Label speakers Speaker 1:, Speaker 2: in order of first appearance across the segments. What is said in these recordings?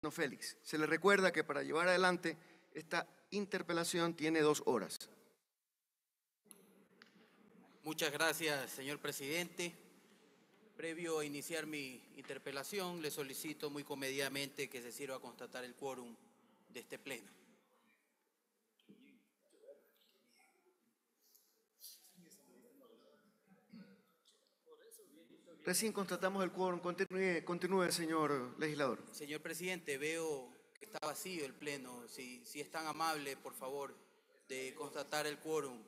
Speaker 1: No, Félix, se le recuerda que para llevar adelante esta interpelación tiene 2 horas.
Speaker 2: Muchas gracias, señor presidente. Previo a iniciar mi interpelación, le solicito muy comedidamente que se sirva a constatar el quórum de este pleno.
Speaker 1: Recién constatamos el quórum. Continúe, señor legislador.
Speaker 2: Señor presidente, veo que está vacío el pleno. Si es tan amable, por favor, de constatar el quórum.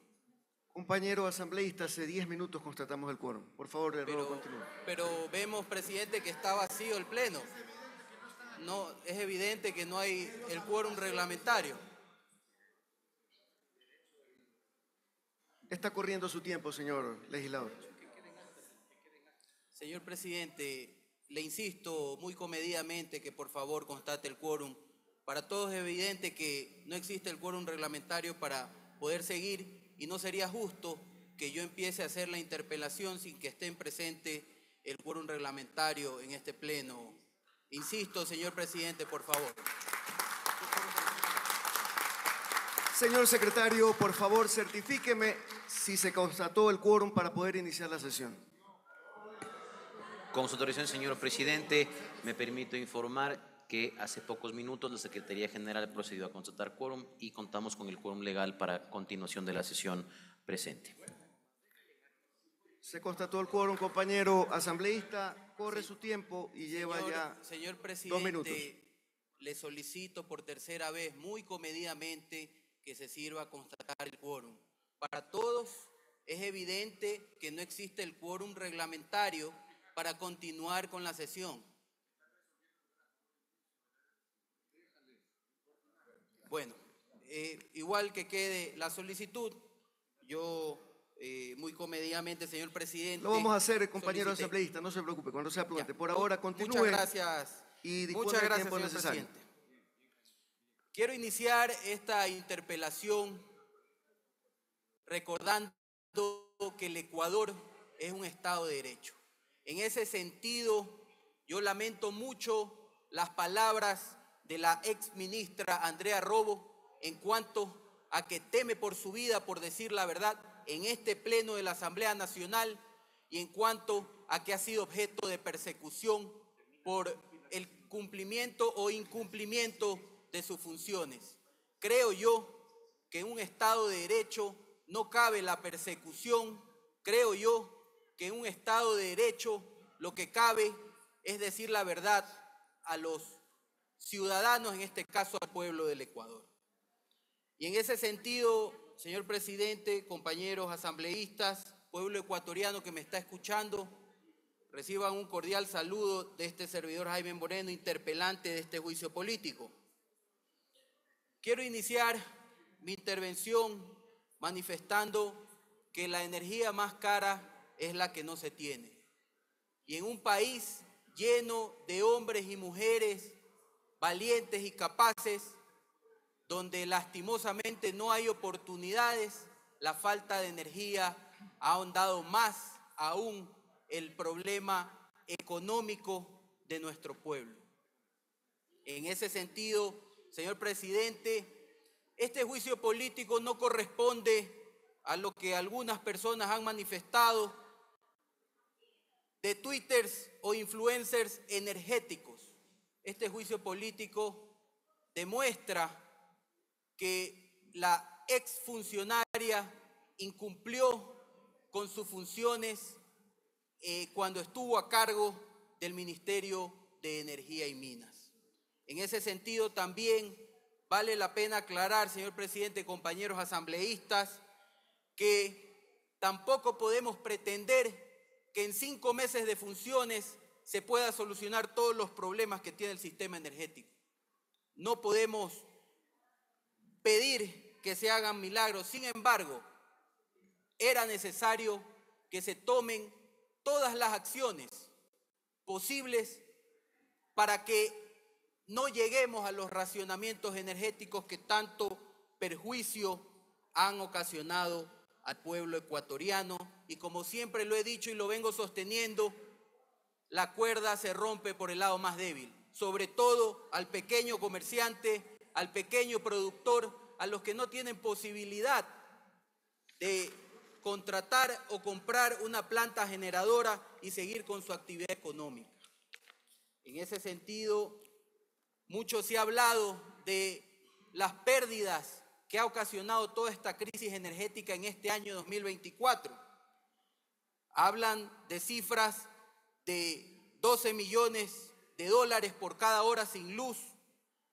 Speaker 1: Compañero asambleísta, hace 10 minutos constatamos el quórum. Por favor, le ruego continúe.
Speaker 2: Pero vemos, presidente, que está vacío el pleno. No, es evidente que no hay el quórum reglamentario.
Speaker 1: Está corriendo su tiempo, señor legislador.
Speaker 2: Señor presidente, le insisto muy comedidamente que por favor constate el quórum. Para todos es evidente que no existe el quórum reglamentario para poder seguir y no sería justo que yo empiece a hacer la interpelación sin que estén presente el quórum reglamentario en este pleno. Insisto, señor presidente, por favor.
Speaker 1: Señor secretario, por favor, certifíqueme si se constató el quórum para poder iniciar la sesión.
Speaker 3: Con su autorización, señor presidente, me permito informar que hace pocos minutos la Secretaría General procedió a constatar quórum y contamos con el quórum legal para continuación de la sesión presente.
Speaker 1: Se constató el quórum, compañero asambleísta. Corre su tiempo y lleva
Speaker 2: Señor presidente,
Speaker 1: 2 minutos.
Speaker 2: Le solicito por tercera vez, muy comedidamente, que se sirva a constatar el quórum. Para todos es evidente que no existe el quórum reglamentario para continuar con la sesión. Bueno, igual que quede la solicitud, yo muy comedidamente, señor presidente.
Speaker 1: Lo vamos a hacer, compañero asambleísta, no se preocupe, cuando sea prudente. Por ahora continúe.
Speaker 2: Muchas gracias.
Speaker 1: Y disponga del tiempo necesario.
Speaker 2: Presidente. Quiero iniciar esta interpelación recordando que el Ecuador es un Estado de Derecho. En ese sentido, yo lamento mucho las palabras de la exministra Andrea Robo en cuanto a que teme por su vida por decir la verdad en este pleno de la Asamblea Nacional y en cuanto a que ha sido objeto de persecución por el cumplimiento o incumplimiento de sus funciones. Creo yo que en un Estado de Derecho no cabe la persecución. Creo yo que en un Estado de Derecho lo que cabe es decir la verdad a los ciudadanos, en este caso al pueblo del Ecuador. Y en ese sentido, señor presidente, compañeros asambleístas, pueblo ecuatoriano que me está escuchando, reciban un cordial saludo de este servidor Jaime Moreno, interpelante de este juicio político. Quiero iniciar mi intervención manifestando que la energía más cara es la que no se tiene. Y en un país lleno de hombres y mujeres valientes y capaces, donde lastimosamente no hay oportunidades, la falta de energía ha ahondado más aún el problema económico de nuestro pueblo. En ese sentido, señor presidente, este juicio político no corresponde a lo que algunas personas han manifestado de twitters o influencers energéticos. Este juicio político demuestra que la exfuncionaria incumplió con sus funciones cuando estuvo a cargo del Ministerio de Energía y Minas. En ese sentido también vale la pena aclarar, señor presidente, compañeros asambleístas, que tampoco podemos pretender que en 5 meses de funciones se pueda solucionar todos los problemas que tiene el sistema energético. No podemos pedir que se hagan milagros. Sin embargo, era necesario que se tomen todas las acciones posibles para que no lleguemos a los racionamientos energéticos que tanto perjuicio han ocasionado al pueblo ecuatoriano. Y como siempre lo he dicho y lo vengo sosteniendo, la cuerda se rompe por el lado más débil. sobre todo al pequeño comerciante, al pequeño productor, a los que no tienen posibilidad de contratar o comprar una planta generadora y seguir con su actividad económica. En ese sentido, mucho se ha hablado de las pérdidas que ha ocasionado toda esta crisis energética en este año 2024. Hablan de cifras de 12 millones de dólares por cada hora sin luz.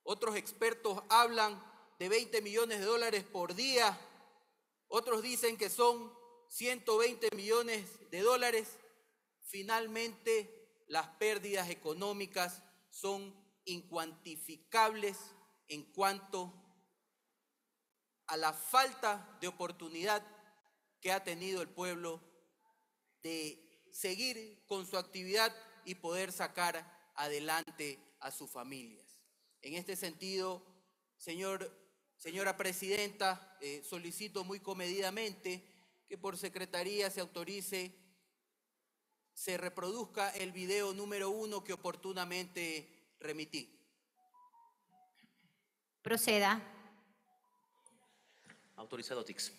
Speaker 2: Otros expertos hablan de 20 millones de dólares por día. Otros dicen que son 120 millones de dólares. Finalmente, las pérdidas económicas son incuantificables en cuanto a la falta de oportunidad que ha tenido el pueblo de seguir con su actividad y poder sacar adelante a sus familias. En este sentido, señora presidenta, solicito muy comedidamente que por secretaría se autorice, se reproduzca el video número 1 que oportunamente remití.
Speaker 4: Proceda.
Speaker 3: Autorizado TICS.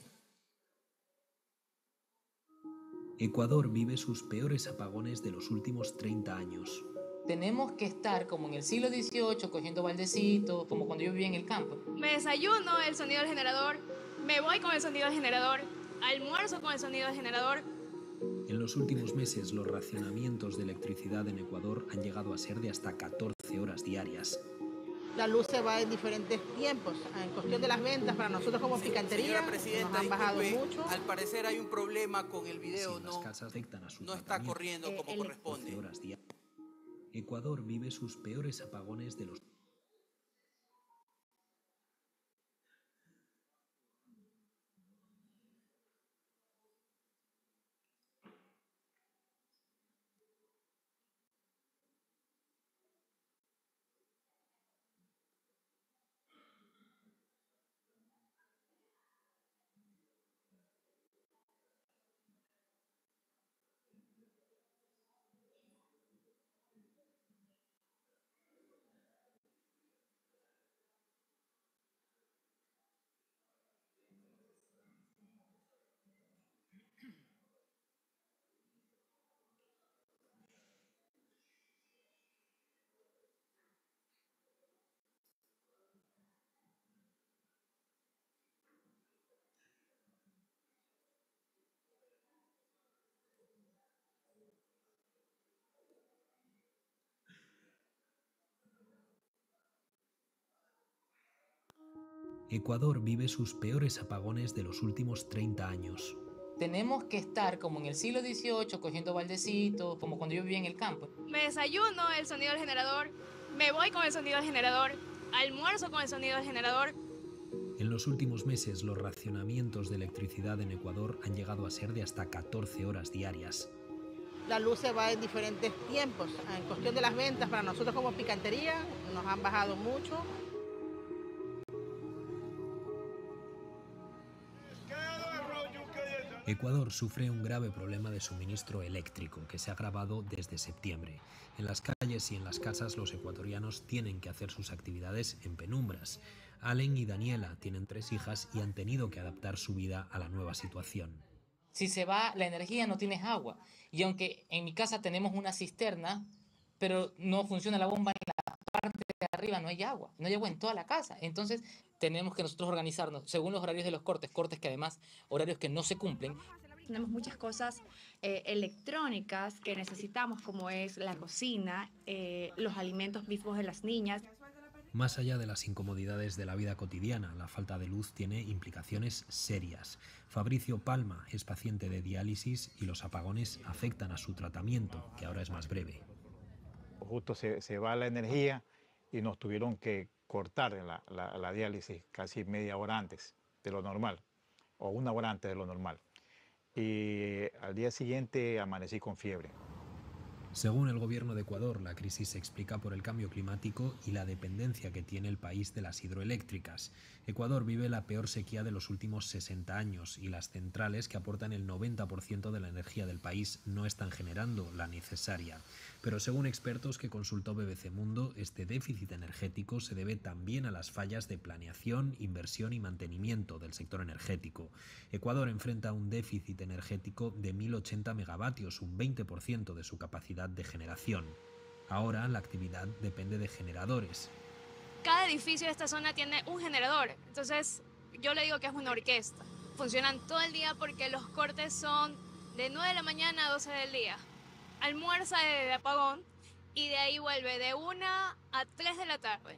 Speaker 5: Ecuador vive sus peores apagones de los últimos 30 años.
Speaker 6: Tenemos que estar como en el siglo XVIII, cogiendo baldecitos, como cuando yo vivía en el campo.
Speaker 7: Me desayuno el sonido del generador, me voy con el sonido del generador, almuerzo con el sonido del generador.
Speaker 5: En los últimos meses, los racionamientos de electricidad en Ecuador han llegado a ser de hasta 14 horas diarias.
Speaker 8: La luz se va en diferentes tiempos. En cuestión de las ventas, para nosotros como picantería, nos han bajado mucho.
Speaker 2: Al parecer hay un problema con el video,
Speaker 5: Las casas afectan a su
Speaker 2: no está corriendo como corresponde.
Speaker 5: 12 horas diarias. Ecuador vive sus peores apagones de los... Ecuador vive sus peores apagones de los últimos 30 años.
Speaker 6: Tenemos que estar como en el siglo XVIII, cogiendo baldecitos, como cuando yo vivía en el campo.
Speaker 7: Me desayuno el sonido del generador, me voy con el sonido del generador, almuerzo con el sonido del generador.
Speaker 5: En los últimos meses, los racionamientos de electricidad en Ecuador han llegado a ser de hasta 14 horas diarias.
Speaker 8: La luz se va en diferentes tiempos. En cuestión de las ventas, para nosotros como picantería, nos han bajado mucho.
Speaker 5: Ecuador sufre un grave problema de suministro eléctrico que se ha agravado desde septiembre. En las calles y en las casas los ecuatorianos tienen que hacer sus actividades en penumbras. Allen y Daniela tienen 3 hijas y han tenido que adaptar su vida a la nueva situación.
Speaker 6: Si se va la energía, no tienes agua. Y aunque en mi casa tenemos una cisterna, pero no funciona la bomba en la parte de arriba, no hay agua en toda la casa. Entonces tenemos que nosotros organizarnos según los horarios de los cortes que además, horarios que no se cumplen.
Speaker 9: Tenemos muchas cosas electrónicas que necesitamos, como es la cocina, los alimentos mismos de las niñas.
Speaker 5: Más allá de las incomodidades de la vida cotidiana, la falta de luz tiene implicaciones serias. Fabricio Palma es paciente de diálisis y los apagones afectan a su tratamiento, que ahora es más breve.
Speaker 10: Justo se va la energía y nos tuvieron que cortar la diálisis casi media hora antes de lo normal, o 1 hora antes de lo normal. Y al día siguiente amanecí con fiebre.
Speaker 5: Según el gobierno de Ecuador, la crisis se explica por el cambio climático y la dependencia que tiene el país de las hidroeléctricas. Ecuador vive la peor sequía de los últimos 60 años y las centrales, que aportan el 90% de la energía del país, no están generando la necesaria. Pero según expertos que consultó BBC Mundo, este déficit energético se debe también a las fallas de planeación, inversión y mantenimiento del sector energético. Ecuador enfrenta un déficit energético de 1.080 megavatios, un 20% de su capacidad de generación. Ahora la actividad depende de generadores.
Speaker 7: Cada edificio de esta zona tiene un generador, entonces yo le digo que es una orquesta. Funcionan todo el día porque los cortes son de 9 de la mañana a 12 del día. Almuerza de apagón y de ahí vuelve de 1 a 3 de la tarde.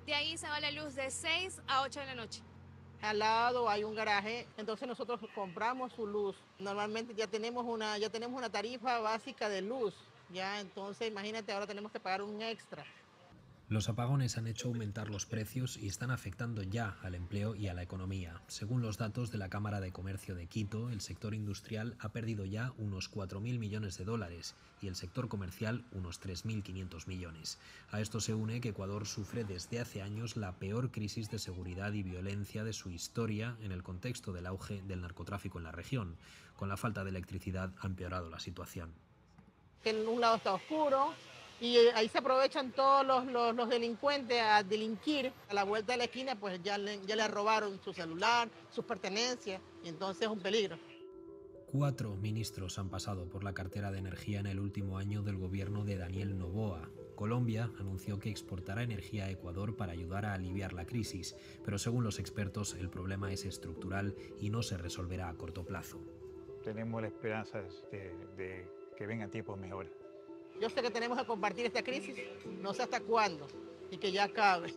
Speaker 7: De ahí se va la luz de 6 a 8 de la noche.
Speaker 8: Al lado hay un garaje, entonces nosotros compramos su luz. Normalmente ya tenemos una tarifa básica de luz, ya, entonces imagínate, ahora tenemos que pagar un extra.
Speaker 5: Los apagones han hecho aumentar los precios y están afectando ya al empleo y a la economía. Según los datos de la Cámara de Comercio de Quito, el sector industrial ha perdido ya unos 4.000 millones de dólares y el sector comercial unos 3.500 millones. A esto se une que Ecuador sufre desde hace años la peor crisis de seguridad y violencia de su historia en el contexto del auge del narcotráfico en la región. Con la falta de electricidad ha empeorado la situación.
Speaker 8: En un lado está oscuro, y ahí se aprovechan todos los delincuentes a delinquir. A la vuelta de la esquina pues ya le robaron su celular, sus pertenencias, y entonces es un peligro.
Speaker 5: 4 ministros han pasado por la cartera de energía en el último año del gobierno de Daniel Noboa. Colombia anunció que exportará energía a Ecuador para ayudar a aliviar la crisis, pero según los expertos el problema es estructural y no se resolverá a corto plazo.
Speaker 10: Tenemos la esperanza de que vengan tiempos mejores.
Speaker 8: Yo sé que tenemos que compartir esta crisis, no sé hasta cuándo, y que ya acabe.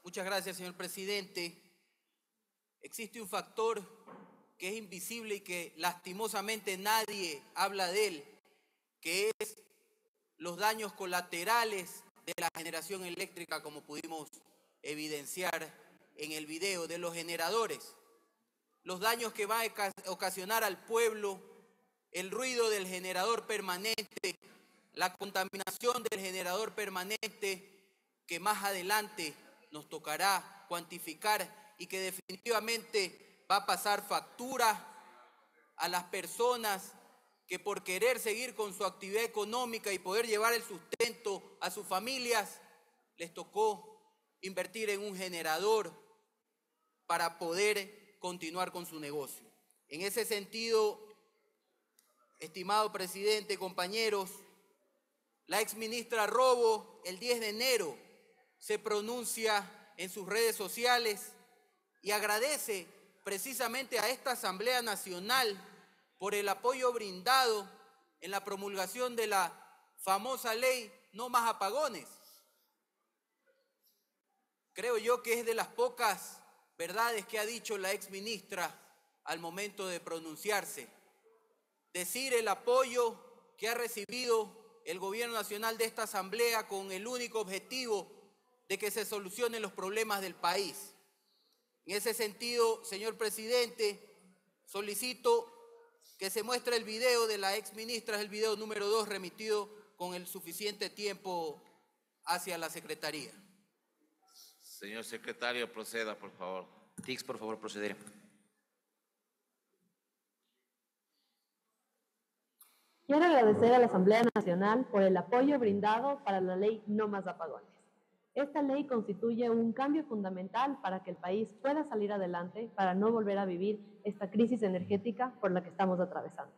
Speaker 2: Muchas gracias, señor presidente. Existe un factor que es invisible y que lastimosamente nadie habla de él, que es los daños colaterales de la generación eléctrica, como pudimos evidenciar en el video de los generadores. Los daños que va a ocasionar al pueblo, el ruido del generador permanente, la contaminación del generador permanente, que más adelante nos tocará cuantificar y que definitivamente va a pasar factura a las personas que por querer seguir con su actividad económica y poder llevar el sustento a sus familias, les tocó invertir en un generador para poder continuar con su negocio. En ese sentido, estimado presidente, compañeros, la exministra Robo el 10 de enero se pronuncia en sus redes sociales y agradece precisamente a esta Asamblea Nacional por el apoyo brindado en la promulgación de la famosa ley No Más Apagones. Creo yo que es de las pocas verdades que ha dicho la exministra al momento de pronunciarse. Decir el apoyo que ha recibido el gobierno nacional de esta Asamblea con el único objetivo de que se solucionen los problemas del país. En ese sentido, señor presidente, solicito que se muestre el video de la exministra, es el video número 2, remitido con el suficiente tiempo hacia la Secretaría.
Speaker 4: Señor secretario, proceda, por favor.
Speaker 3: Tix, por favor, proceder.
Speaker 11: Quiero agradecer a la Asamblea Nacional por el apoyo brindado para la ley No Más Apagones. Esta ley constituye un cambio fundamental para que el país pueda salir adelante, para no volver a vivir esta crisis energética por la que estamos atravesando.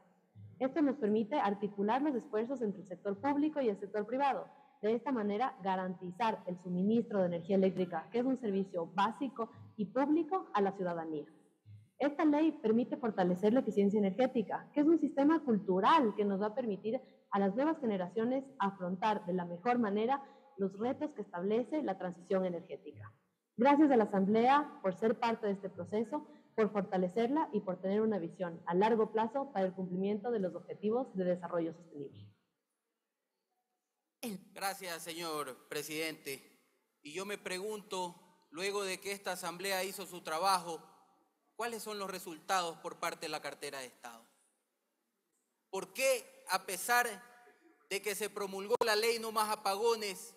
Speaker 11: Esto nos permite articular los esfuerzos entre el sector público y el sector privado. De esta manera, garantizar el suministro de energía eléctrica, que es un servicio básico y público a la ciudadanía. Esta ley permite fortalecer la eficiencia energética, que es un sistema cultural que nos va a permitir a las nuevas generaciones afrontar de la mejor manera los retos que establece la transición energética. Gracias a la Asamblea por ser parte de este proceso, por fortalecerla y por tener una visión a largo plazo para el cumplimiento de los objetivos de desarrollo sostenible.
Speaker 2: Gracias, señor presidente. Y yo me pregunto, luego de que esta asamblea hizo su trabajo, ¿cuáles son los resultados por parte de la cartera de Estado? ¿Por qué, a pesar de que se promulgó la ley No Más Apagones,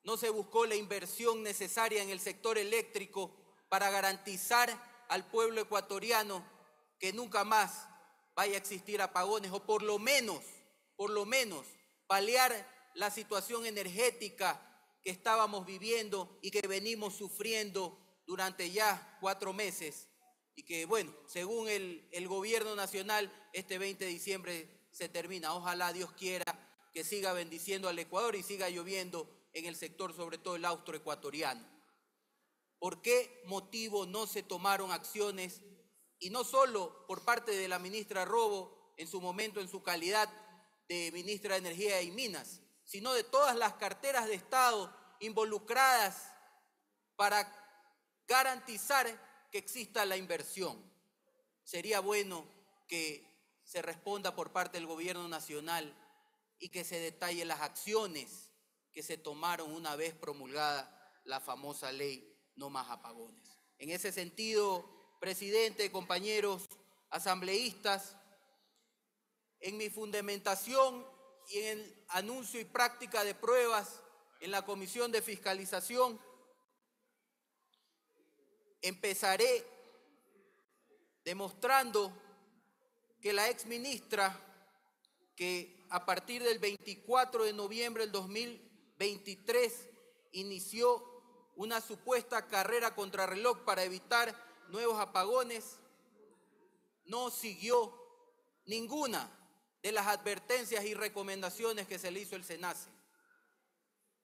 Speaker 2: no se buscó la inversión necesaria en el sector eléctrico para garantizar al pueblo ecuatoriano que nunca más vaya a existir apagones, o por lo menos, paliar la situación energética que estábamos viviendo y que venimos sufriendo durante ya 4 meses? Y que, bueno, según el gobierno nacional, este 20 de diciembre se termina. Ojalá Dios quiera que siga bendiciendo al Ecuador y siga lloviendo en el sector, sobre todo el austroecuatoriano. ¿Por qué motivo no se tomaron acciones? Y no solo por parte de la ministra Robo, en su momento en su calidad de ministra de Energía y Minas, sino de todas las carteras de Estado involucradas para garantizar que exista la inversión. Sería bueno que se responda por parte del gobierno nacional y que se detalle las acciones que se tomaron una vez promulgada la famosa ley No Más Apagones. En ese sentido, presidente, compañeros asambleístas, en mi fundamentación y en el anuncio y práctica de pruebas en la Comisión de Fiscalización, empezaré demostrando que la exministra, que a partir del 24 de noviembre del 2023 inició una supuesta carrera contrarreloj para evitar nuevos apagones, no siguió ninguna de las advertencias y recomendaciones que se le hizo el SENACE.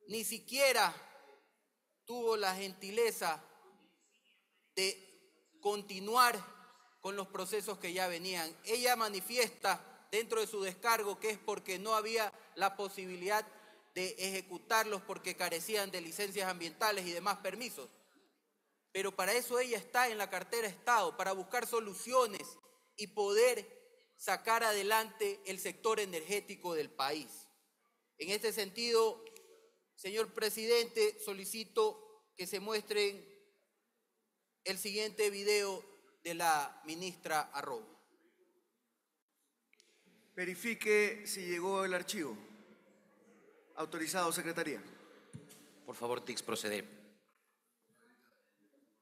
Speaker 2: Ni siquiera tuvo la gentileza de continuar con los procesos que ya venían. Ella manifiesta dentro de su descargo que es porque no había la posibilidad de ejecutarlos porque carecían de licencias ambientales y demás permisos. Pero para eso ella está en la cartera de Estado, para buscar soluciones y poder sacar adelante el sector energético del país. En este sentido, señor presidente, solicito que se muestren el siguiente video de la ministra Arrobo.
Speaker 1: Verifique si llegó el archivo. Autorizado, Secretaría.
Speaker 3: Por favor, TICS, proceder.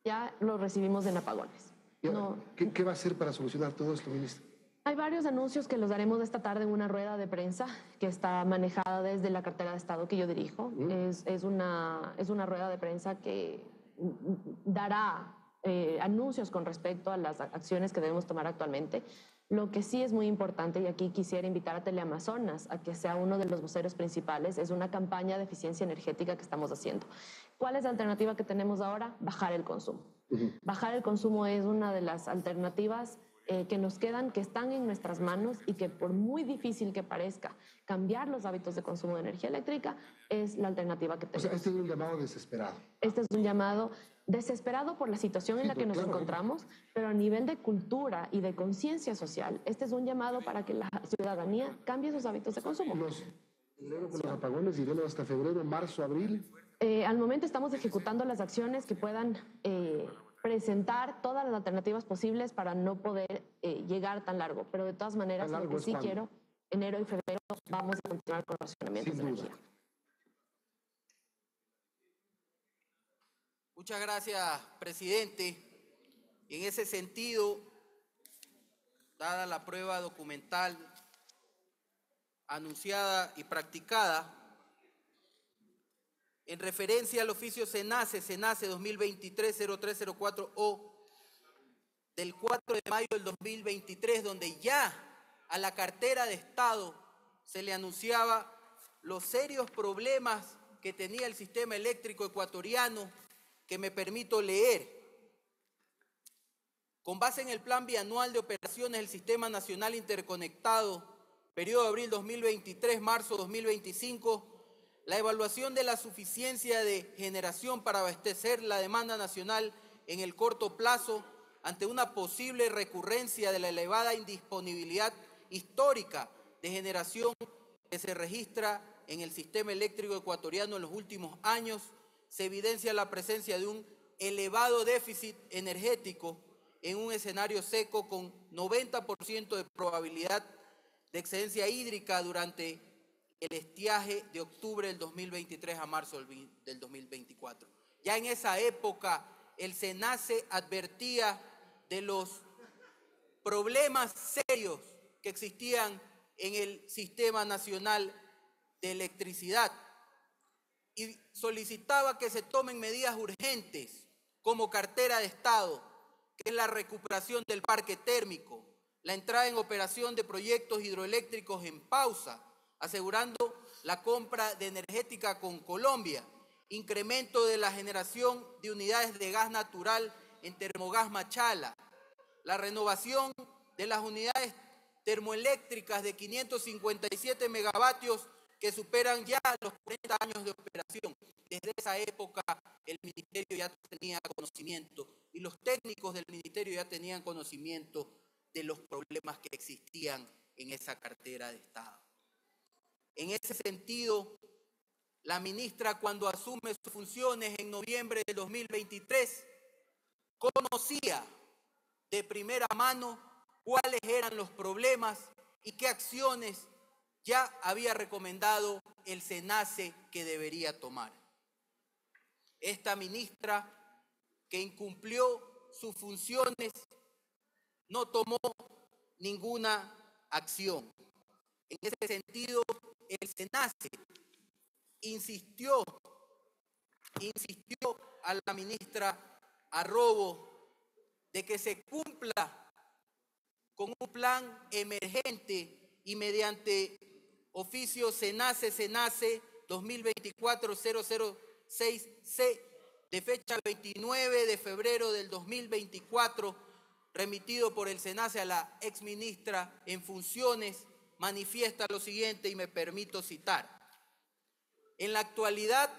Speaker 11: Ya lo recibimos en apagones. No.
Speaker 12: ¿Qué va a hacer para solucionar todo esto, ministro?
Speaker 11: Hay varios anuncios que los daremos esta tarde en una rueda de prensa que está manejada desde la cartera de Estado que yo dirijo. Es una rueda de prensa que dará anuncios con respecto a las acciones que debemos tomar actualmente. Lo que sí es muy importante, y aquí quisiera invitar a Teleamazonas a que sea uno de los voceros principales, es una campaña de eficiencia energética que estamos haciendo. ¿Cuál es la alternativa que tenemos ahora? Bajar el consumo. Bajar el consumo es una de las alternativas que nos quedan, que están en nuestras manos y que por muy difícil que parezca cambiar los hábitos de consumo de energía eléctrica, es la alternativa que tenemos.
Speaker 12: O sea, este es un llamado desesperado.
Speaker 11: Este es un llamado desesperado por la situación en la que nos encontramos, pero a nivel de cultura y de conciencia social, este es un llamado para que la ciudadanía cambie sus hábitos de consumo.
Speaker 12: Luego con los apagones iremos hasta febrero, marzo, abril.
Speaker 11: Al momento estamos ejecutando las acciones que puedan presentar todas las alternativas posibles para no poder llegar tan largo, pero de todas maneras lo que sí quiero, enero y febrero vamos a continuar con los racionamientos de energía.
Speaker 2: Muchas gracias, presidente. En ese sentido, dada la prueba documental anunciada y practicada, en referencia al oficio SENACE 2023-0304-O del 4 de mayo del 2023, donde ya a la cartera de Estado se le anunciaba los serios problemas que tenía el sistema eléctrico ecuatoriano, que me permito leer. Con base en el Plan Bianual de Operaciones del Sistema Nacional Interconectado, periodo de abril 2023-marzo 2025, la evaluación de la suficiencia de generación para abastecer la demanda nacional en el corto plazo ante una posible recurrencia de la elevada indisponibilidad histórica de generación que se registra en el sistema eléctrico ecuatoriano en los últimos años, se evidencia la presencia de un elevado déficit energético en un escenario seco con 90% de probabilidad de excedencia hídrica durante el estiaje de octubre del 2023 a marzo del 2024. Ya en esa época el SENACE advertía de los problemas serios que existían en el Sistema Nacional de Electricidad y solicitaba que se tomen medidas urgentes como cartera de Estado, que es la recuperación del parque térmico, la entrada en operación de proyectos hidroeléctricos en pausa, asegurando la compra de energética con Colombia, incremento de la generación de unidades de gas natural en Termogas Machala, la renovación de las unidades termoeléctricas de 557 megavatios que superan ya los 40 años de operación. Desde esa época el Ministerio ya tenía conocimiento y los técnicos del Ministerio ya tenían conocimiento de los problemas que existían en esa cartera de Estado. En ese sentido, la ministra, cuando asume sus funciones en noviembre de 2023, conocía de primera mano cuáles eran los problemas y qué acciones ya había recomendado el SENACE que debería tomar. Esta ministra, que incumplió sus funciones, no tomó ninguna acción. En ese sentido, el SENACE insistió a la ministra Arrobo de que se cumpla con un plan emergente y mediante oficio SENACE 2024-006C de fecha 29 de febrero del 2024, remitido por el SENACE a la exministra en funciones, manifiesta lo siguiente y me permito citar. En la actualidad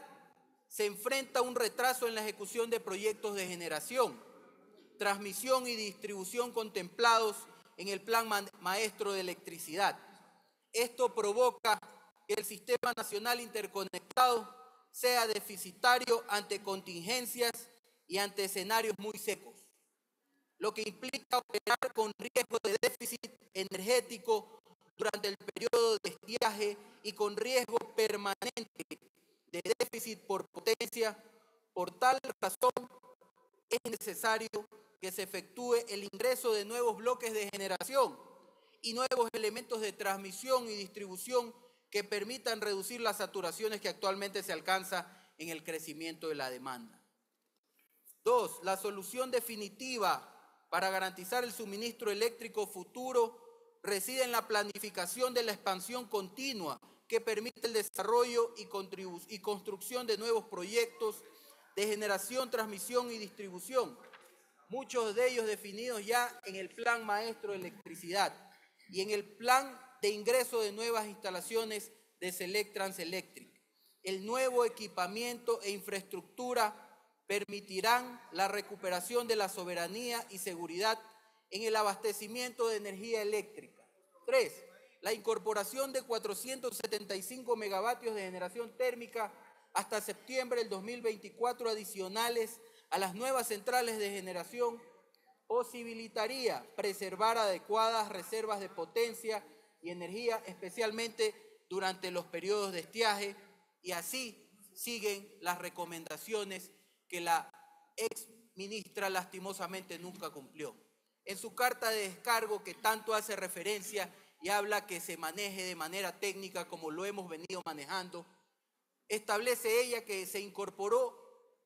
Speaker 2: se enfrenta un retraso en la ejecución de proyectos de generación, transmisión y distribución contemplados en el Plan Maestro de Electricidad. Esto provoca que el Sistema Nacional Interconectado sea deficitario ante contingencias y ante escenarios muy secos, lo que implica operar con riesgo de déficit energético durante el periodo de estiaje y con riesgo permanente de déficit por potencia. Por tal razón, es necesario que se efectúe el ingreso de nuevos bloques de generación y nuevos elementos de transmisión y distribución que permitan reducir las saturaciones que actualmente se alcanza en el crecimiento de la demanda. 2. La solución definitiva para garantizar el suministro eléctrico futuro reside en la planificación de la expansión continua que permite el desarrollo y construcción de nuevos proyectos de generación, transmisión y distribución, muchos de ellos definidos ya en el Plan Maestro de Electricidad y en el Plan de ingreso de nuevas instalaciones de Select Transelectric. El nuevo equipamiento e infraestructura permitirán la recuperación de la soberanía y seguridad en el abastecimiento de energía eléctrica. 3. La incorporación de 475 megavatios de generación térmica hasta septiembre del 2024 adicionales a las nuevas centrales de generación posibilitaría preservar adecuadas reservas de potencia y energía, especialmente durante los periodos de estiaje, y así siguen las recomendaciones que la ex ministra lastimosamente nunca cumplió. En su carta de descargo, que tanto hace referencia y habla que se maneje de manera técnica como lo hemos venido manejando, establece ella que se incorporó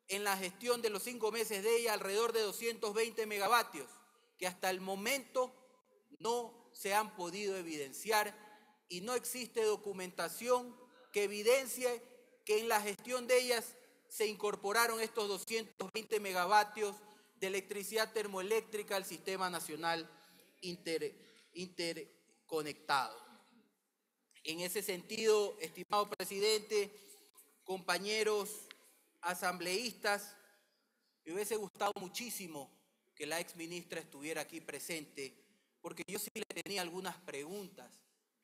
Speaker 2: en la gestión de los 5 meses de ella alrededor de 220 megavatios, que hasta el momento no se han podido evidenciar y no existe documentación que evidencie que en la gestión de ellas se incorporaron estos 220 megavatios de electricidad termoeléctrica al Sistema Nacional Interconectado. En ese sentido, estimado presidente, compañeros asambleístas, me hubiese gustado muchísimo que la exministra estuviera aquí presente, porque yo sí le tenía algunas preguntas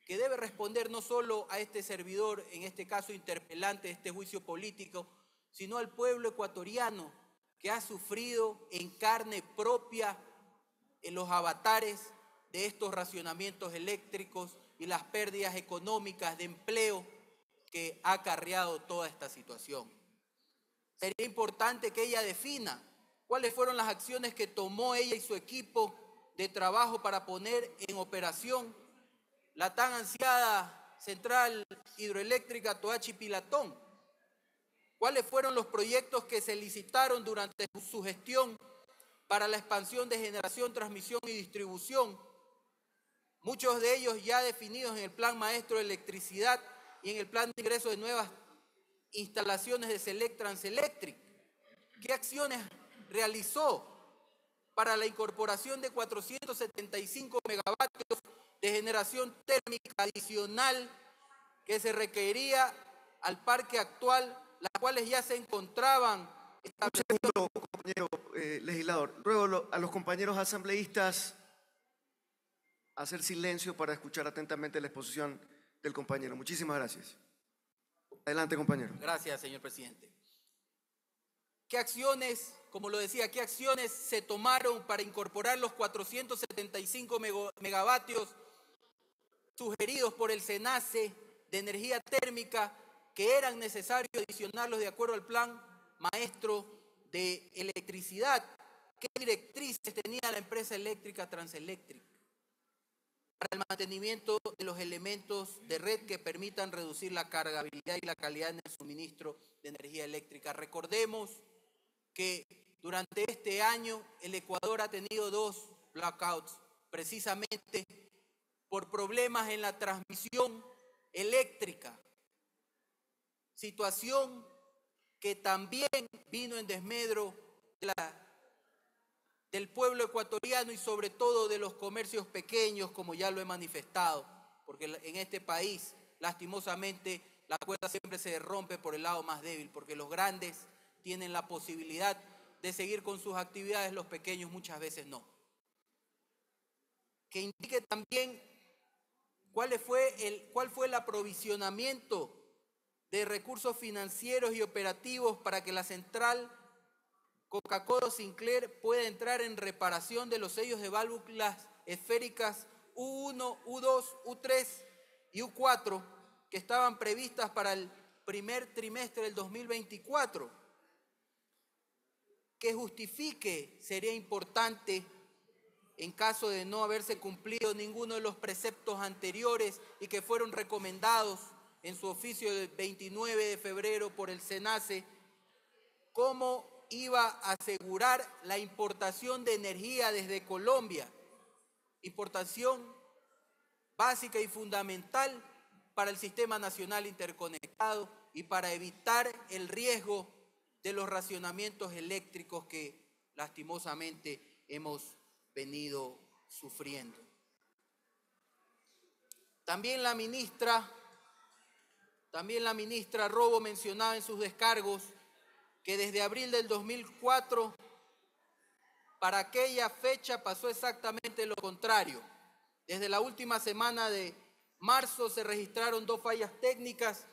Speaker 2: que debe responder no solo a este servidor, en este caso interpelante de este juicio político, sino al pueblo ecuatoriano que ha sufrido en carne propia en los avatares de estos racionamientos eléctricos y las pérdidas económicas de empleo que ha acarreado toda esta situación. Sería importante que ella defina cuáles fueron las acciones que tomó ella y su equipo de trabajo para poner en operación la tan ansiada central hidroeléctrica Toachi-Pilatón. ¿Cuáles fueron los proyectos que se licitaron durante su gestión para la expansión de generación, transmisión y distribución? Muchos de ellos ya definidos en el Plan Maestro de Electricidad y en el Plan de Ingreso de nuevas instalaciones de Select Transelectric. ¿Qué acciones realizó para la incorporación de 475 megavatios de generación térmica adicional que se requería al parque actual, las cuales ya se encontraban establecidas?
Speaker 1: Un segundo, compañero legislador. Ruego a los compañeros asambleístas hacer silencio para escuchar atentamente la exposición del compañero. Muchísimas gracias. Adelante, compañero.
Speaker 2: Gracias, señor presidente. ¿Qué acciones, como lo decía, qué acciones se tomaron para incorporar los 475 megavatios sugeridos por el SENACE de energía térmica que eran necesarios adicionarlos de acuerdo al Plan Maestro de Electricidad? ¿Qué directrices tenía la empresa eléctrica Transelectric para el mantenimiento de los elementos de red que permitan reducir la cargabilidad y la calidad en el suministro de energía eléctrica? Recordemos que durante este año el Ecuador ha tenido 2 blackouts precisamente por problemas en la transmisión eléctrica, situación que también vino en desmedro del pueblo ecuatoriano y sobre todo de los comercios pequeños, como ya lo he manifestado, porque en este país, lastimosamente, la cuerda siempre se rompe por el lado más débil, porque los grandes tienen la posibilidad de seguir con sus actividades, los pequeños muchas veces no. Que indique también cuál fue el aprovisionamiento de recursos financieros y operativos para que la central Coca-Cola Sinclair pueda entrar en reparación de los sellos de válvulas esféricas U1, U2, U3 y U4 que estaban previstas para el primer trimestre del 2024. Que justifique, sería importante, en caso de no haberse cumplido ninguno de los preceptos anteriores y que fueron recomendados en su oficio del 29 de febrero por el SENACE, cómo iba a asegurar la importación de energía desde Colombia, importación básica y fundamental para el Sistema Nacional Interconectado y para evitar el riesgo de los racionamientos eléctricos que lastimosamente hemos venido sufriendo. También la ministra Robo mencionaba en sus descargos que desde abril del 2004 para aquella fecha pasó exactamente lo contrario. Desde la última semana de marzo se registraron 2 fallas técnicas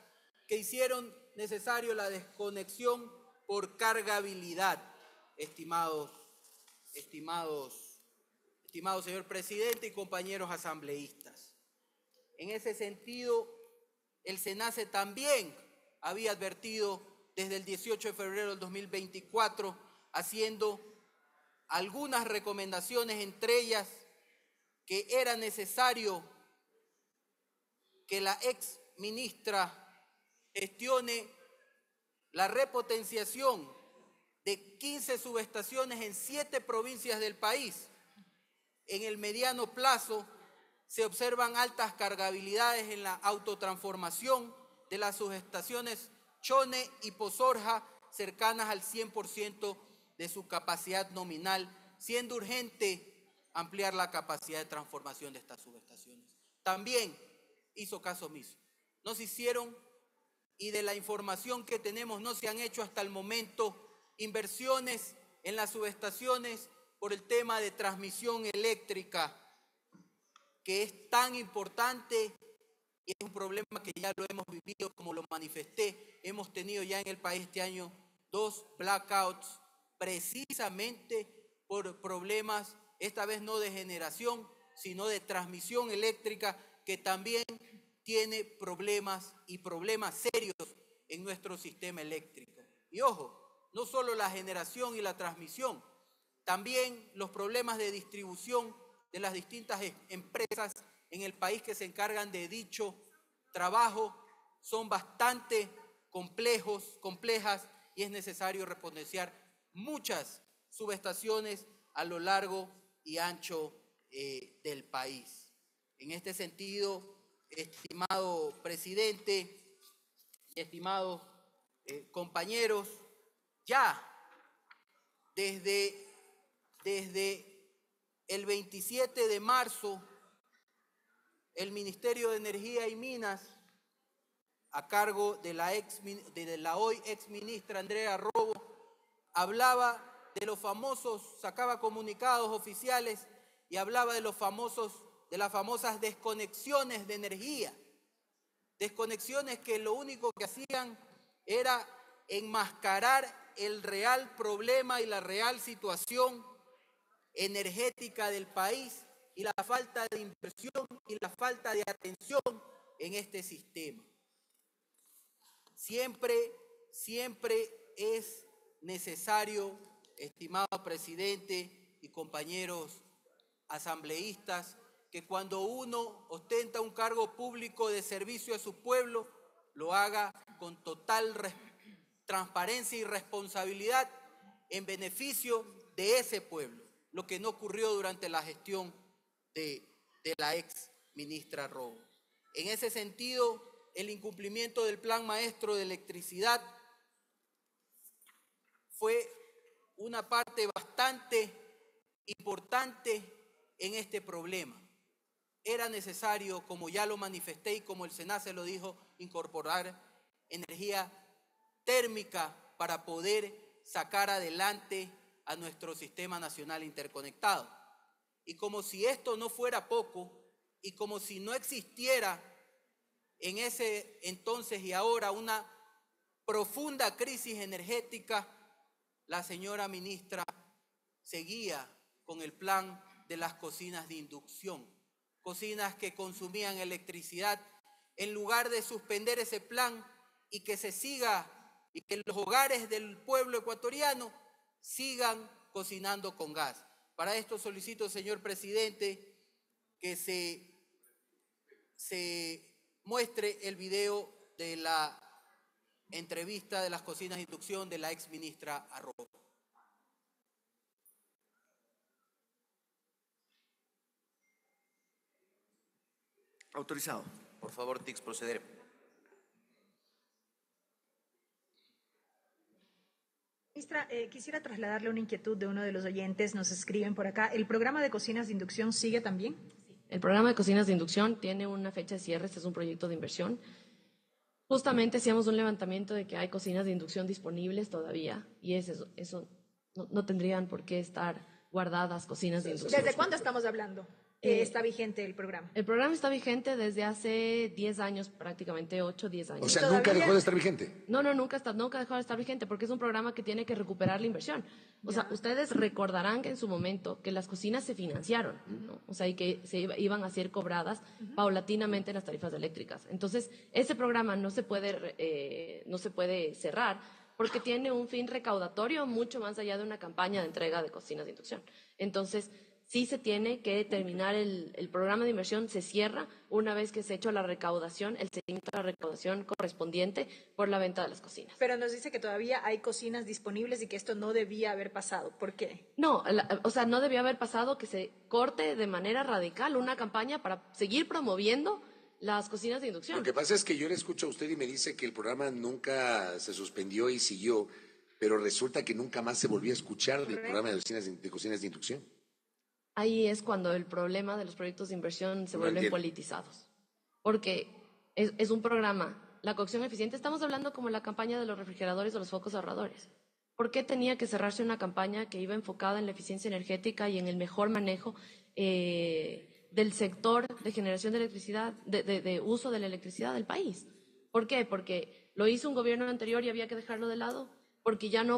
Speaker 2: que hicieron necesario la desconexión por cargabilidad, estimado señor presidente y compañeros asambleístas. En ese sentido, el SENACE también había advertido desde el 18 de febrero del 2024, haciendo algunas recomendaciones, entre ellas que era necesario que la ex ministra gestione la repotenciación de 15 subestaciones en 7 provincias del país. En el mediano plazo se observan altas cargabilidades en la autotransformación de las subestaciones Chone y Pozorja, cercanas al 100% de su capacidad nominal, siendo urgente ampliar la capacidad de transformación de estas subestaciones. También hizo caso omiso. No se hicieron, y de la información que tenemos no se han hecho hasta el momento, inversiones en las subestaciones por el tema de transmisión eléctrica, que es tan importante y es un problema que ya lo hemos vivido, como lo manifesté. Hemos tenido ya en el país este año 2 blackouts precisamente por problemas, esta vez no de generación, sino de transmisión eléctrica, que también tiene problemas y problemas serios en nuestro sistema eléctrico. Y ojo, no solo la generación y la transmisión, también los problemas de distribución de las distintas empresas en el país que se encargan de dicho trabajo son bastante complejas, y es necesario repotenciar muchas subestaciones a lo largo y ancho del país. En este sentido, estimado presidente y estimados compañeros, ya desde el 27 de marzo, el Ministerio de Energía y Minas, a cargo de la hoy exministra Andrea Robo, hablaba de los famosos, sacaba comunicados oficiales y hablaba de las famosas desconexiones de energía. Desconexiones que lo único que hacían era enmascarar el real problema y la real situación energética del país y la falta de inversión y la falta de atención en este sistema. Siempre es necesario, estimado presidente y compañeros asambleístas, que cuando uno ostenta un cargo público de servicio a su pueblo, lo haga con total transparencia y responsabilidad en beneficio de ese pueblo, lo que no ocurrió durante la gestión de la ex ministra Robo. En ese sentido, el incumplimiento del Plan Maestro de Electricidad fue una parte bastante importante en este problema. Era necesario, como ya lo manifesté y como el SENACE lo dijo, incorporar energía térmica para poder sacar adelante a nuestro sistema nacional interconectado. Y como si esto no fuera poco, y como si no existiera en ese entonces y ahora una profunda crisis energética, la señora ministra seguía con el plan de las cocinas de inducción, cocinas que consumían electricidad, en lugar de suspender ese plan y que se siga, y que los hogares del pueblo ecuatoriano sigan cocinando con gas. Para esto solicito, señor presidente, que se muestre el video de la entrevista de las cocinas de inducción de la ex ministra Arroyo.
Speaker 1: Autorizado.
Speaker 3: Por favor, Tix, proceder.
Speaker 13: Ministra, quisiera trasladarle una inquietud de uno de los oyentes, nos escriben por acá. ¿El programa de cocinas de inducción sigue también?
Speaker 11: El programa de cocinas de inducción tiene una fecha de cierre, este es un proyecto de inversión. Justamente hacíamos un levantamiento de que hay cocinas de inducción disponibles todavía y eso no tendrían por qué estar guardadas cocinas de inducción.
Speaker 13: ¿Desde cuándo estamos hablando? ¿Está vigente el programa?
Speaker 11: El programa está vigente desde hace 10 años, prácticamente 8, 10 años.
Speaker 12: O sea, ¿nunca dejó de estar vigente?
Speaker 11: No, nunca dejó de estar vigente porque es un programa que tiene que recuperar la inversión. O sea, ustedes recordarán que en su momento que las cocinas se financiaron, ¿no? O sea, y que iban a ser cobradas paulatinamente las tarifas eléctricas. Entonces, ese programa no se puede cerrar porque tiene un fin recaudatorio mucho más allá de una campaña de entrega de cocinas de inducción. Entonces, sí se tiene que terminar el programa de inversión, se cierra una vez que se ha hecho la recaudación, el seguimiento de la recaudación correspondiente por la venta de las cocinas.
Speaker 13: Pero nos dice que todavía hay cocinas disponibles y que esto no debía haber pasado. ¿Por qué?
Speaker 11: No, no debía haber pasado que se corte de manera radical una campaña para seguir promoviendo las cocinas de inducción.
Speaker 12: Lo que pasa es que yo le escucho a usted y me dice que el programa nunca se suspendió y siguió, pero resulta que nunca más se volvió a escuchar del programa de cocinas de inducción.
Speaker 11: Ahí es cuando el problema de los proyectos de inversión se vuelven politizados. Porque es un programa, la cocción eficiente, estamos hablando como la campaña de los refrigeradores o los focos ahorradores. ¿Por qué tenía que cerrarse una campaña que iba enfocada en la eficiencia energética y en el mejor manejo del sector de generación de electricidad, de uso de la electricidad del país? ¿Por qué? Porque lo hizo un gobierno anterior y había que dejarlo de lado.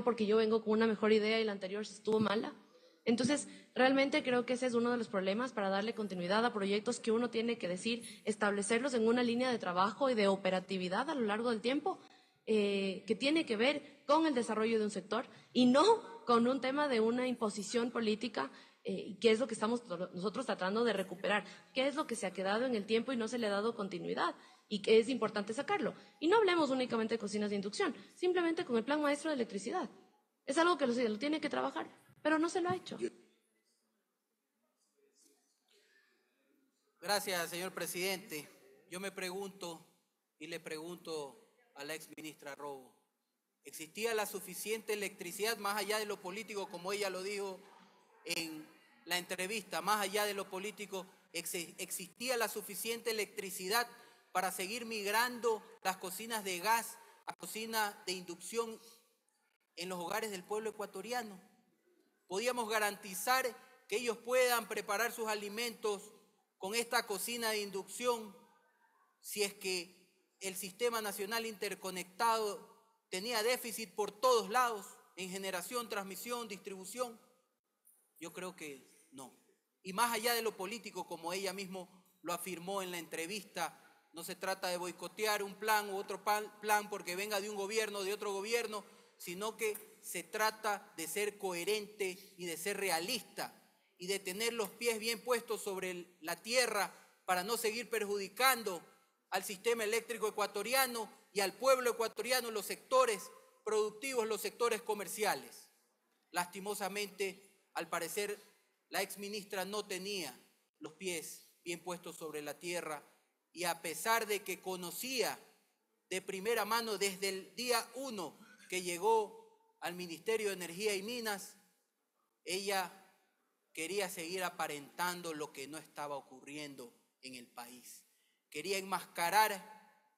Speaker 11: porque yo vengo con una mejor idea y la anterior estuvo mala. Entonces, realmente creo que ese es uno de los problemas para darle continuidad a proyectos que uno tiene que establecerlos en una línea de trabajo y de operatividad a lo largo del tiempo, que tiene que ver con el desarrollo de un sector y no con un tema de una imposición política, que es lo que estamos nosotros tratando de recuperar, qué es lo que se ha quedado en el tiempo y no se le ha dado continuidad y que es importante sacarlo. Y no hablemos únicamente de cocinas de inducción, simplemente con el Plan Maestro de Electricidad. Es algo que lo tiene que trabajar, pero no se lo ha hecho.
Speaker 2: Gracias, señor presidente. Yo me pregunto y le pregunto a la exministra Robo, ¿existía la suficiente electricidad más allá de lo político, como ella lo dijo en la entrevista, más allá de lo político, existía la suficiente electricidad para seguir migrando las cocinas de gas a cocinas de inducción en los hogares del pueblo ecuatoriano? ¿Podíamos garantizar que ellos puedan preparar sus alimentos con esta cocina de inducción si es que el Sistema Nacional Interconectado tenía déficit por todos lados en generación, transmisión, distribución? Yo creo que no. Y más allá de lo político, como ella mismo lo afirmó en la entrevista, no se trata de boicotear un plan u otro plan porque venga de un gobierno o de otro gobierno, sino que se trata de ser coherente y de ser realista y de tener los pies bien puestos sobre la tierra para no seguir perjudicando al sistema eléctrico ecuatoriano y al pueblo ecuatoriano, los sectores productivos, los sectores comerciales. Lastimosamente, al parecer, la exministra no tenía los pies bien puestos sobre la tierra y a pesar de que conocía de primera mano desde el día 1 que llegó al Ministerio de Energía y Minas, ella quería seguir aparentando lo que no estaba ocurriendo en el país. Quería enmascarar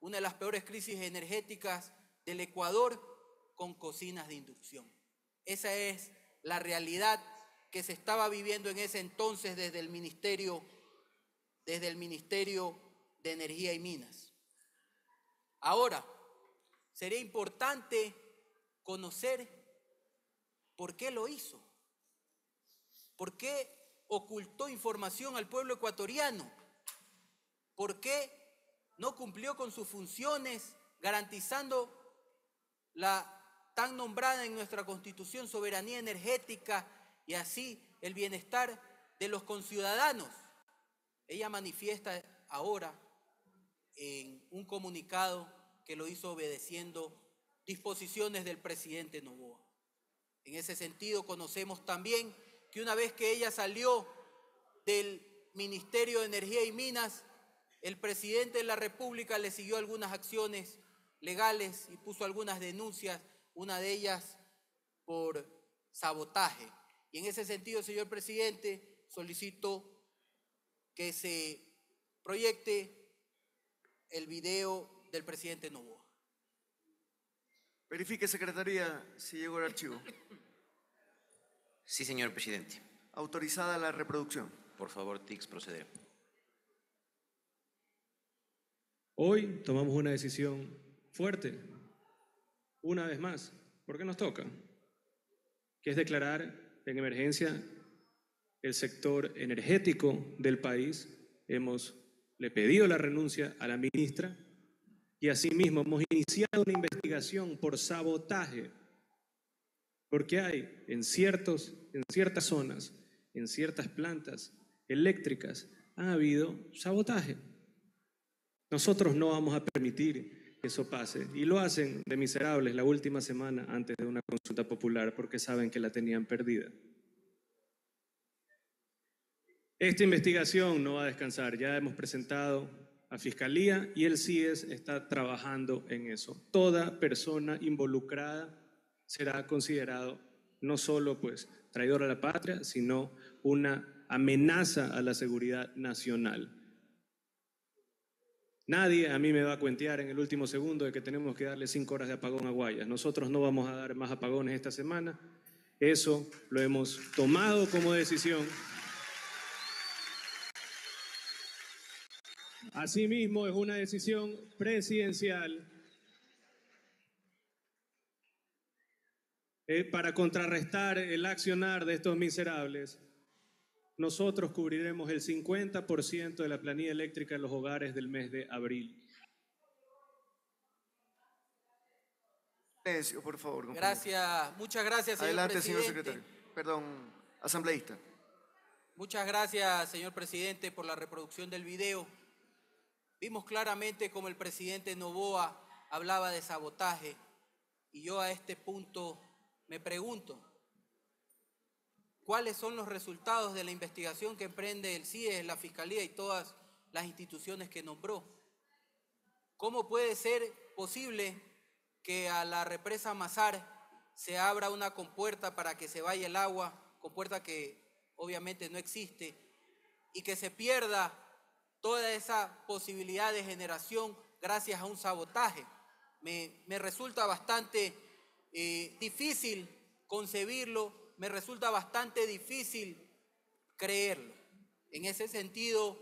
Speaker 2: una de las peores crisis energéticas del Ecuador con cocinas de inducción. Esa es la realidad que se estaba viviendo en ese entonces desde el Ministerio de Energía y Minas. Ahora, sería importante conocer por qué lo hizo, por qué ocultó información al pueblo ecuatoriano, por qué no cumplió con sus funciones garantizando la tan nombrada en nuestra Constitución soberanía energética y así el bienestar de los conciudadanos. Ella manifiesta ahora en un comunicado que lo hizo obedeciendo disposiciones del presidente Noboa. En ese sentido, conocemos también que una vez que ella salió del Ministerio de Energía y Minas, el presidente de la República le siguió algunas acciones legales y puso algunas denuncias, una de ellas por sabotaje. Y en ese sentido, señor presidente, solicito que se proyecte el video del presidente Noboa.
Speaker 1: Verifique, Secretaría, si llegó el archivo.
Speaker 3: Sí, señor presidente.
Speaker 1: Autorizada la reproducción.
Speaker 3: Por favor, TICS, proceder.
Speaker 14: Hoy tomamos una decisión fuerte, una vez más, porque nos toca, que es declarar en emergencia el sector energético del país. Le pedido la renuncia a la ministra y asimismo hemos iniciado una investigación por sabotaje, porque hay en ciertas zonas, en ciertas plantas eléctricas, ha habido sabotaje. Nosotros no vamos a permitir que eso pase y lo hacen de miserables la última semana antes de una consulta popular porque saben que la tenían perdida. Esta investigación no va a descansar, ya hemos presentado a Fiscalía y el CIES está trabajando en eso. Toda persona involucrada será considerado no solo traidor a la patria, sino una amenaza a la seguridad nacional. Nadie a mí me va a cuentear en el último segundo de que tenemos que darle 5 horas de apagón a Guayas. Nosotros no vamos a dar más apagones esta semana. Eso lo hemos tomado como decisión. Asimismo, es una decisión presidencial. para contrarrestar el accionar de estos miserables, nosotros cubriremos el 50% de la planilla eléctrica en los hogares del mes de abril.
Speaker 1: Silencio, por favor, compañero.
Speaker 2: Gracias, muchas gracias, señor
Speaker 1: Adelante,
Speaker 2: presidente.
Speaker 1: señor secretario. Perdón, asambleísta.
Speaker 2: Muchas gracias, señor presidente, por la reproducción del video. Vimos claramente como el presidente Noboa hablaba de sabotaje y yo a este punto me pregunto, ¿cuáles son los resultados de la investigación que emprende el CIE, la Fiscalía y todas las instituciones que nombró? ¿Cómo puede ser posible que a la represa Mazar se abra una compuerta para que se vaya el agua, compuerta que obviamente no existe, y que se pierda toda esa posibilidad de generación gracias a un sabotaje? Me resulta bastante difícil concebirlo, me resulta bastante difícil creerlo. En ese sentido,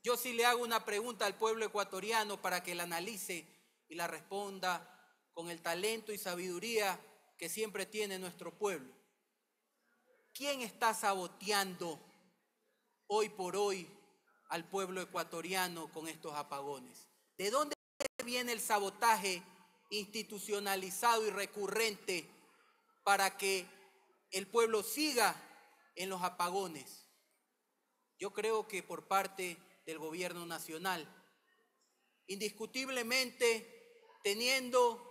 Speaker 2: yo sí le hago una pregunta al pueblo ecuatoriano para que la analice y la responda con el talento y sabiduría que siempre tiene nuestro pueblo. ¿Quién está saboteando hoy por hoy al pueblo ecuatoriano con estos apagones? ¿De dónde viene el sabotaje institucionalizado y recurrente para que el pueblo siga en los apagones? Yo creo que por parte del gobierno nacional, indiscutiblemente teniendo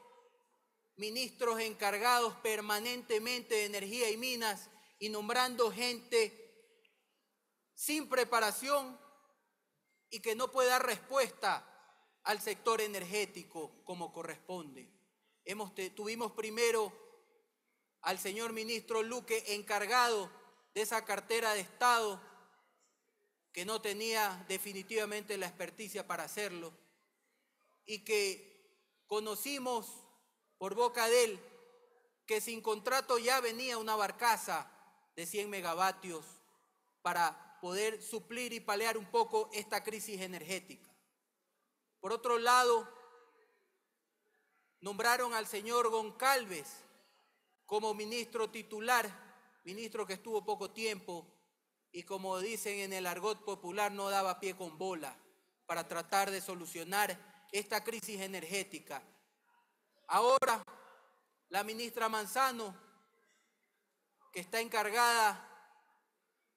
Speaker 2: ministros encargados permanentemente de energía y minas y nombrando gente sin preparación y que no puede dar respuesta al sector energético como corresponde. Tuvimos primero al señor ministro Luque encargado de esa cartera de Estado que no tenía definitivamente la experticia para hacerlo y que conocimos por boca de él que sin contrato ya venía una barcaza de 100 megavatios para poder suplir y paliar un poco esta crisis energética. Por otro lado, nombraron al señor Goncalves como ministro titular, ministro que estuvo poco tiempo y como dicen en el argot popular no daba pie con bola para tratar de solucionar esta crisis energética. Ahora, la ministra Manzano, que está encargada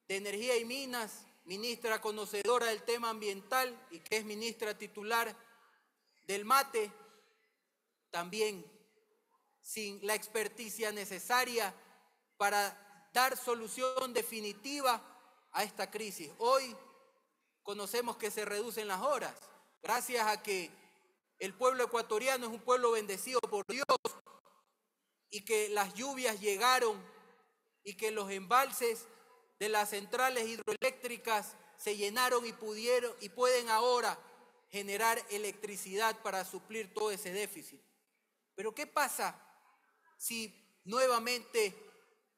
Speaker 2: de Energía y Minas, ministra conocedora del tema ambiental y que es ministra titular del MATE, también sin la experticia necesaria para dar solución definitiva a esta crisis. Hoy conocemos que se reducen las horas, gracias a que el pueblo ecuatoriano es un pueblo bendecido por Dios y que las lluvias llegaron y que los embalses de las centrales hidroeléctricas se llenaron y pueden ahora generar electricidad para suplir todo ese déficit. Pero ¿qué pasa si nuevamente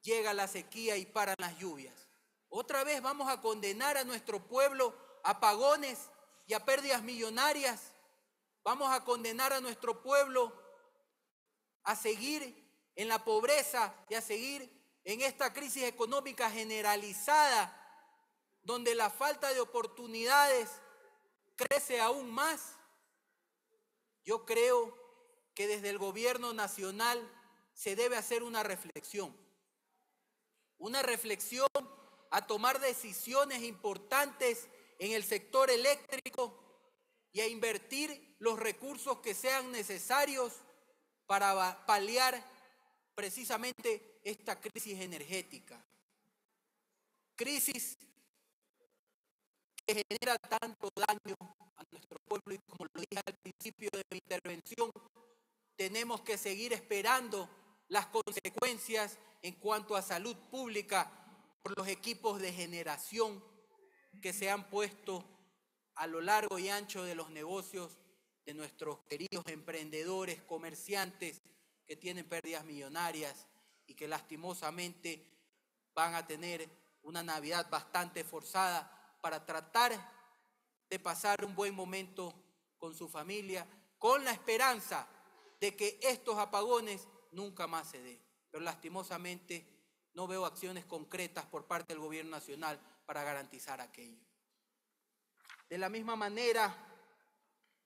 Speaker 2: llega la sequía y paran las lluvias? Otra vez vamos a condenar a nuestro pueblo a apagones y a pérdidas millonarias. Vamos a condenar a nuestro pueblo a seguir en la pobreza y a seguir en esta crisis económica generalizada, donde la falta de oportunidades crece aún más. Yo creo que desde el gobierno nacional se debe hacer una reflexión a tomar decisiones importantes en el sector eléctrico y a invertir los recursos que sean necesarios para paliar precisamente esta crisis energética. Crisis que genera tanto daño a nuestro pueblo y como lo dije al principio de mi intervención, tenemos que seguir esperando las consecuencias en cuanto a salud pública por los equipos de generación que se han puesto a lo largo y ancho de los negocios de nuestros queridos emprendedores, comerciantes que tienen pérdidas millonarias y que lastimosamente van a tener una Navidad bastante forzada para tratar de pasar un buen momento con su familia, con la esperanza de que estos apagones nunca más se den. pero lastimosamente no veo acciones concretas por parte del gobierno nacional para garantizar aquello. De la misma manera,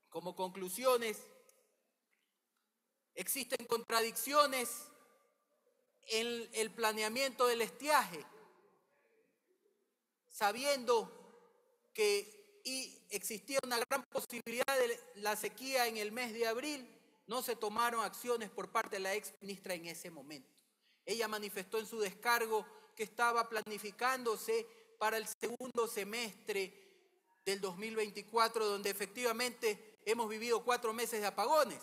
Speaker 2: como conclusiones, existen contradicciones en el planeamiento del estiaje, sabiendo que existía una gran posibilidad de la sequía en el mes de abril, no se tomaron acciones por parte de la ex ministra en ese momento. Ella manifestó en su descargo que estaba planificándose para el segundo semestre del 2024, donde efectivamente hemos vivido 4 meses de apagones,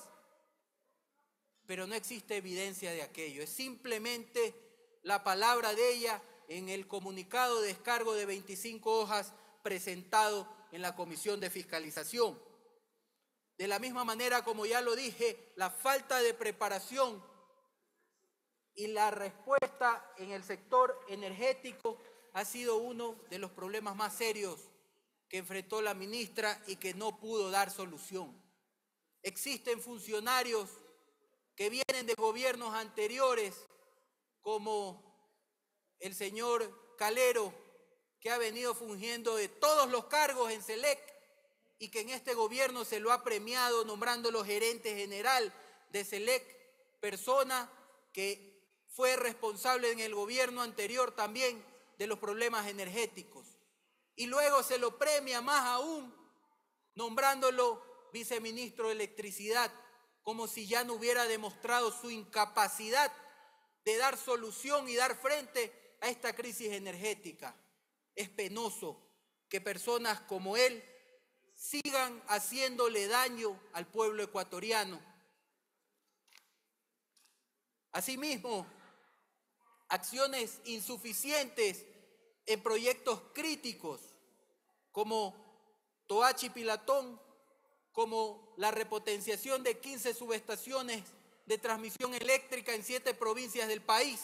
Speaker 2: pero no existe evidencia de aquello. Es simplemente la palabra de ella en el comunicado de descargo de 25 hojas presentado en la Comisión de Fiscalización. De la misma manera, como ya lo dije, la falta de preparación y la respuesta en el sector energético ha sido uno de los problemas más serios que enfrentó la ministra y que no pudo dar solución. Existen funcionarios que vienen de gobiernos anteriores, como el señor Calero, que ha venido fungiendo de todos los cargos en SELEC y que en este gobierno se lo ha premiado nombrándolo gerente general de SELEC, persona que fue responsable en el gobierno anterior también de los problemas energéticos. Y luego se lo premia más aún nombrándolo viceministro de Electricidad, como si ya no hubiera demostrado su incapacidad de dar solución y dar frente a esta crisis energética. Es penoso que personas como él sigan haciéndole daño al pueblo ecuatoriano. Asimismo, acciones insuficientes en proyectos críticos como Toachi Pilatón, como la repotenciación de 15 subestaciones de transmisión eléctrica en 7 provincias del país,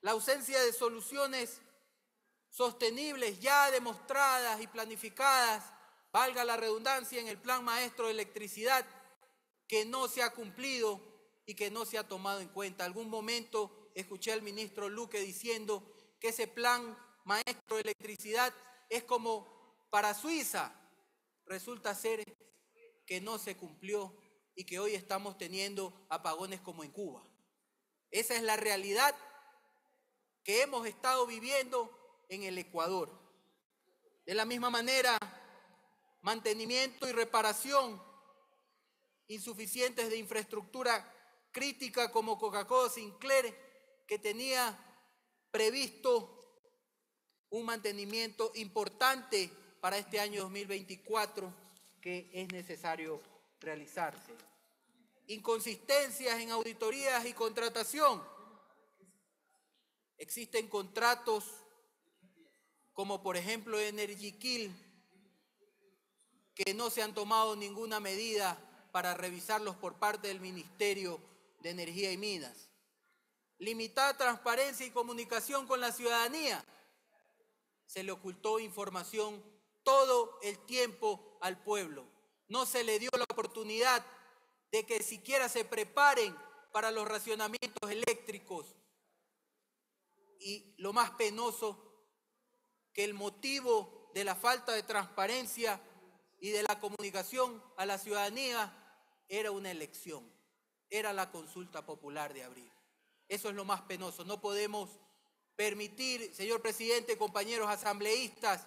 Speaker 2: la ausencia de soluciones sostenibles ya demostradas y planificadas, valga la redundancia, en el Plan Maestro de Electricidad, que no se ha cumplido y que no se ha tomado en cuenta. Algún momento escuché al ministro Luque diciendo que ese Plan Maestro de Electricidad es como para Suiza. Resulta ser que no se cumplió y que hoy estamos teniendo apagones como en Cuba. Esa es la realidad que hemos estado viviendo en el Ecuador. De la misma manera, mantenimiento y reparación insuficientes de infraestructura crítica como Coca-Cola Sinclair, que tenía previsto un mantenimiento importante para este año 2024 que es necesario realizarse. Inconsistencias en auditorías y contratación. Existen contratos como por ejemplo Energy Kill, que no se han tomado ninguna medida para revisarlos por parte del Ministerio de Energía y Minas. Limitada transparencia y comunicación con la ciudadanía. Se le ocultó información todo el tiempo al pueblo. No se le dio la oportunidad de que siquiera se preparen para los racionamientos eléctricos. Y lo más penoso, que el motivo de la falta de transparencia y de la comunicación a la ciudadanía era una elección, era la consulta popular de abril. Eso es lo más penoso. No podemos permitir, señor presidente, compañeros asambleístas,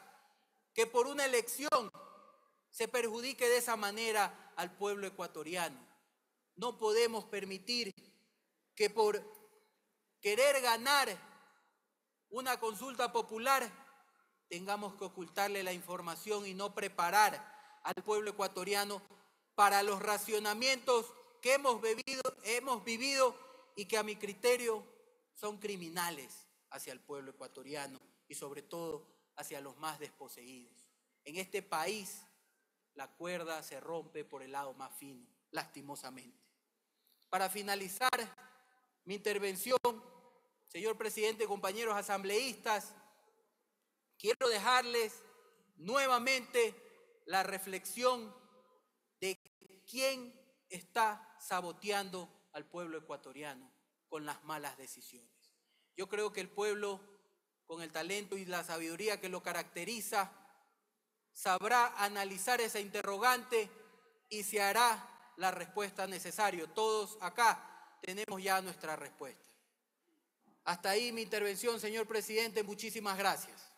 Speaker 2: que por una elección se perjudique de esa manera al pueblo ecuatoriano. No podemos permitir que por querer ganar una consulta popular tengamos que ocultarle la información y no preparar al pueblo ecuatoriano para los racionamientos que hemos vivido y que a mi criterio son criminales hacia el pueblo ecuatoriano y sobre todo hacia los más desposeídos. En este país la cuerda se rompe por el lado más fino, lastimosamente. Para finalizar mi intervención, señor presidente, compañeros asambleístas, quiero dejarles nuevamente la reflexión de quién está saboteando al pueblo ecuatoriano con las malas decisiones. Yo creo que el pueblo, con el talento y la sabiduría que lo caracteriza, sabrá analizar esa interrogante y se hará la respuesta necesaria. Todos acá tenemos ya nuestra respuesta. Hasta ahí mi intervención, señor presidente. Muchísimas gracias.